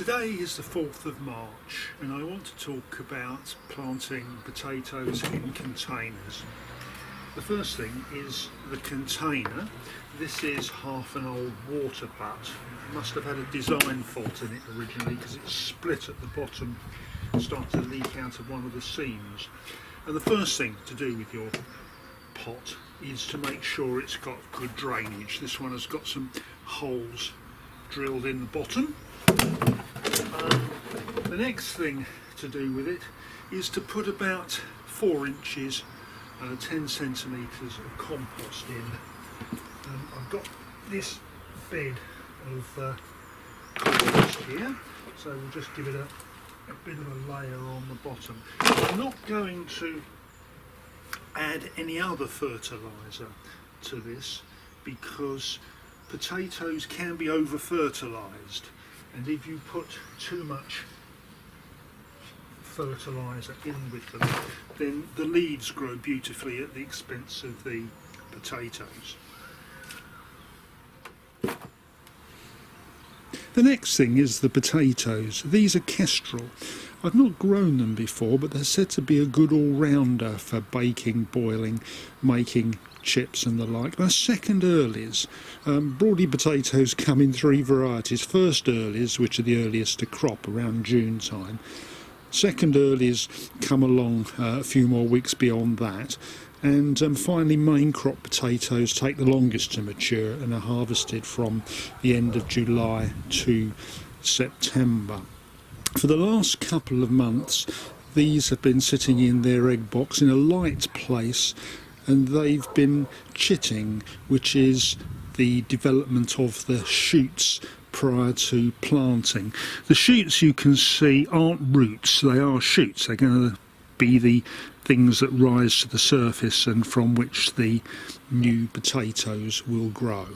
Today is the 4th of March and I want to talk about planting potatoes in containers. The first thing is the container. This is half an old water butt. It must have had a design fault in it originally because it's split at the bottom and started to leak out of one of the seams. And the first thing to do with your pot is to make sure it's got good drainage. This one has got some holes drilled in the bottom. The next thing to do with it is to put about 4 inches, 10 centimetres of compost in. I've got this bed of compost here, so we'll just give it a bit of a layer on the bottom. I'm not going to add any other fertiliser to this because potatoes can be over fertilised, and if you put too much fertiliser in with them, then the leaves grow beautifully at the expense of the potatoes. The next thing is the potatoes. These are kestrel. I've not grown them before, but they're said to be a good all-rounder for baking, boiling, making chips and the like. They're second earlies. Broady potatoes come in 3 varieties. First earlies, which are the earliest to crop around June time. Second earlies come along a few more weeks beyond that. And finally, main crop potatoes take the longest to mature and are harvested from the end of July to September. For the last couple of months, these have been sitting in their egg box in a light place, and they've been chitting, which is the development of the shoots prior to planting. The shoots you can see aren't roots, they are shoots. They're going to be the things that rise to the surface and from which the new potatoes will grow.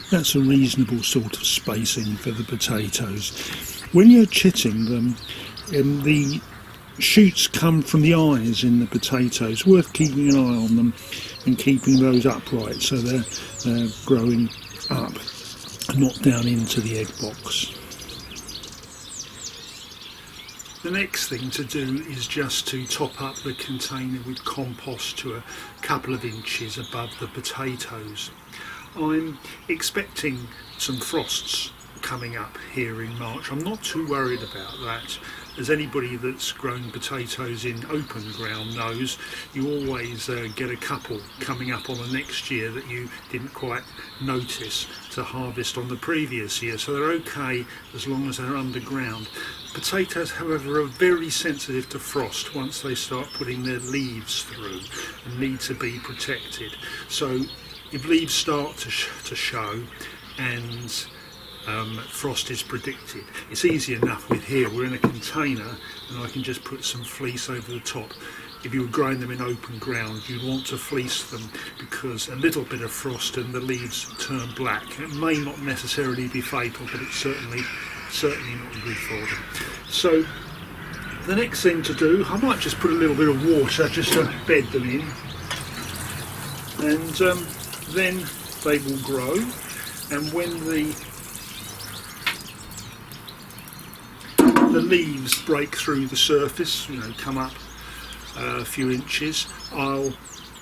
That's a reasonable sort of spacing for the potatoes. When you're chitting them, the shoots come from the eyes in the potatoes. Worth keeping an eye on them and keeping those upright so they're growing up, not down into the egg box. The next thing to do is just to top up the container with compost to a couple of inches above the potatoes. I'm expecting some frosts coming up here in March. I'm not too worried about that. As anybody that's grown potatoes in open ground knows, you always get a couple coming up on the next year that you didn't quite notice to harvest on the previous year, so they're okay as long as they're underground. Potatoes, however, are very sensitive to frost once they start putting their leaves through and need to be protected. So if leaves start to show and frost is predicted, it's easy enough with here. We're in a container and I can just put some fleece over the top. If you were growing them in open ground, you'd want to fleece them because a little bit of frost and the leaves turn black. It may not necessarily be fatal, but it's certainly not good for them. So the next thing to do, I might just put a little bit of water just to bed them in, and then they will grow, and when the leaves break through the surface, come up a few inches, I'll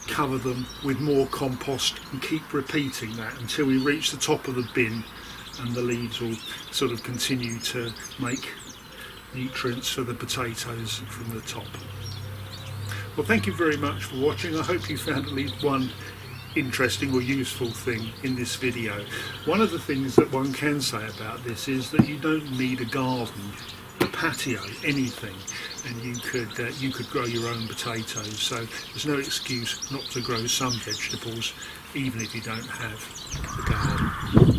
cover them with more compost and keep repeating that until we reach the top of the bin, and the leaves will sort of continue to make nutrients for the potatoes from the top. Well, thank you very much for watching. I hope you found at least one interesting or useful thing in this video. One of the things that one can say about this is that you don't need a garden, a patio, anything, and you could grow your own potatoes. So there's no excuse not to grow some vegetables, even if you don't have a garden.